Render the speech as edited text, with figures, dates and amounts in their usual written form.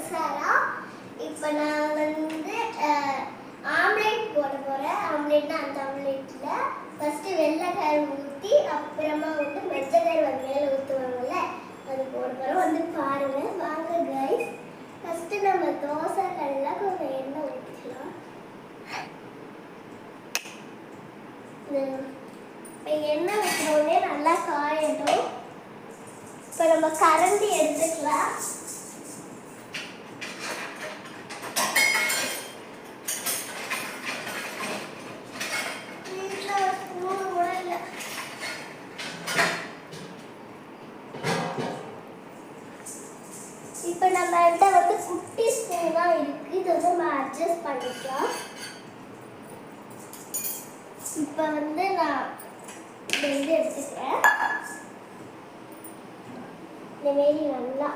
சாரா. இப்போ நான் வந்து ஆம்லெட் போட போகிறேன். ஆம்லெட்னா அந்த ஆம்லெட்டில் ஃபஸ்ட்டு வெள்ளைக்காய் ஊற்றி அப்புறமா வந்து மஞ்சக்காய் வந்து மேலே ஊற்றுவாங்கல்ல, அது போட போகிறோம். வந்து பாருங்கள் வாங்க கைஸ். ஃபஸ்ட்டு நம்ம தோசை கல்லில் கொஞ்சம் எண்ணெய் ஊற்றிக்கலாம். இப்போ எண்ணெய் ஊற்றினோடனே நல்லா காயட்டும். இப்போ நம்ம கரண்டி எடுத்துக்கலாம். இப்போ நம்மள்கிட்ட வந்து குட்டி ஸ்பூன் தான் இருக்குது, இது வந்து நம்ம அட்ஜஸ்ட் பண்ணிக்கலாம். இப்போ வந்து நான் இது எடுத்துக்கிறேன். இந்த மாரி நல்லா